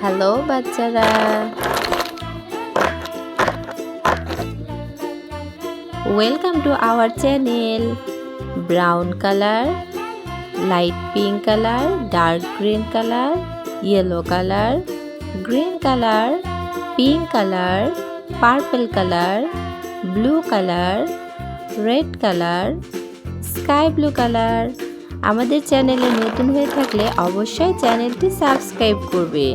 Hello বাচ্চারা, welcome to our channel. Brown colour, light pink colour, dark green colour, yellow colour, green colour, pink colour, purple colour, blue colour, red colour, sky blue colour. আমাদের চ্যানেলে নতুন হয়ে থাকলে অবশ্যই চ্যানেলটি subscribe করবে।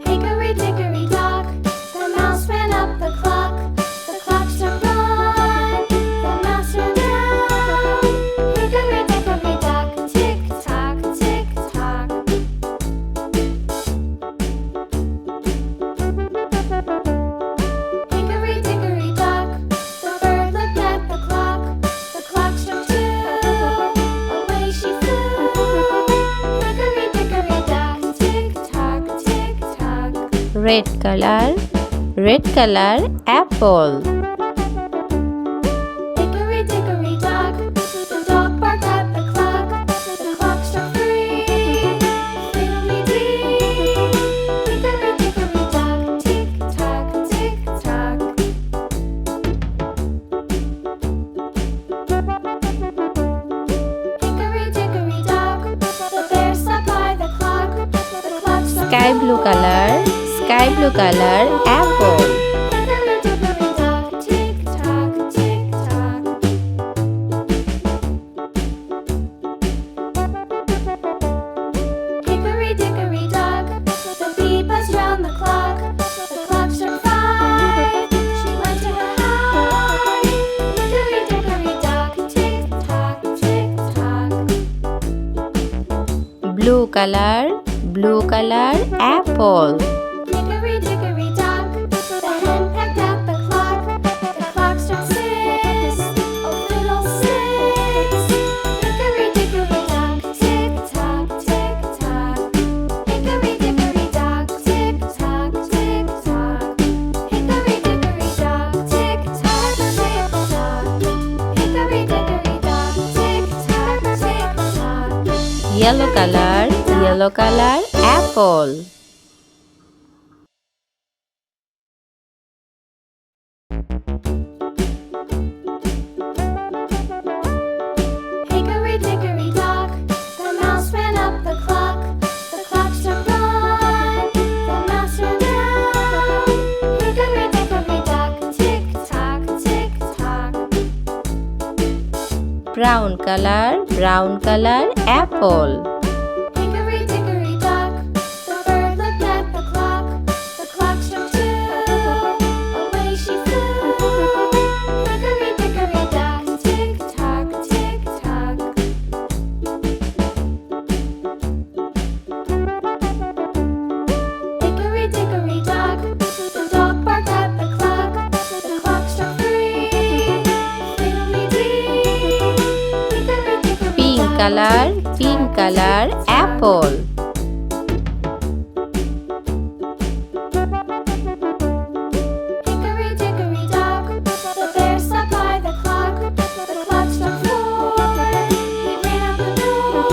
Hickory, dickory, dock, the mouse ran up the clock. The clock struck one, the mouse ran down. Hickory, dickory, dock, tick tock, tick tock. Hickory, dickory, dock, the bird looked at the clock. The clock struck two, away she flew. Hickory, dickory, dock, tick tock, tick tock. Red colour Apple. Hickory, dickory, dock, the dog barked at the clock. The clock struck three, fiddly-dee. Hickory, dickory, dock, tick tock, tick tock. Hickory, dickory, dock, the bear sat by the clock. The clock struck sky blue colour Apple. Hickory, dickory, dock, tick tock, tick tock. Hickory, dickory, dock, the bee buzzed round the clock. The clock struck five, she went to her hive. Hickory, dickory, dock, tick tock, tick tock. Blue colour Apple. Hickory, dickory, dock, the hen pecked at the clock. The clock struck six, oh fiddle six. Hickory, dickory, dock, tick tock, tick tock. Hickory, dickory, dock, tick tock, tick tock. Hickory, dickory, dock, tick tock, tick tock. Hickory, dickory, dock, tick tock, tick tock. Yellow colour Apple. Hickory, dickory, dock, the mouse ran up the clock. The clock struck one, the mouse ran down. Hickory, dickory, dock, tick tock, tick tock. Brown colour Apple. Hickory, dickory, dock, the bird looked at the clock. The clock struck two, away she flew. Hickory, dickory, dock, tick tock, tick tock. color, pink color, apple. Hickory dickory dock, the bear sat by the clock. The clock struck 4. He ran out the door.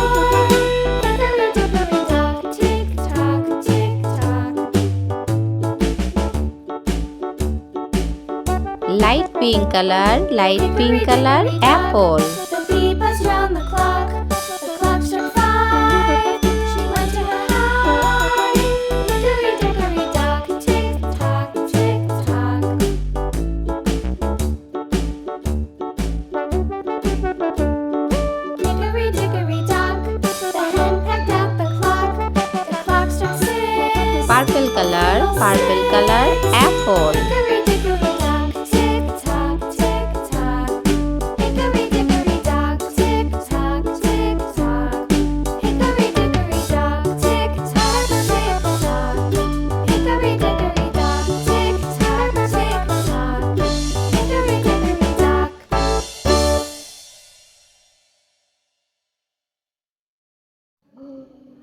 Hickory dickory dock, tick tock, tick tock. Light pink color, apple. The bee buzzed round the clock. The clock struck 5. She went to her hive. Hickory dickory dock, tick tock, tick tock. Hickory dickory dock, the hen pecked at the clock. The clock struck 6. Purple color, apple. Hickory dickory dock, tick tock, tick tock. Hickory dickory dock, tick tock, tick tock. Hickory dickory dock, tick tock, tick tock. Hickory dickory dock, tick tock, tick tock. Hickory dickory dock.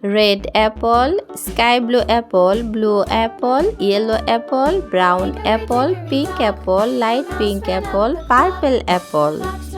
Red apple, sky blue apple, blue apple, yellow apple, brown apple, pink apple, light pink apple, purple apple. Clock struck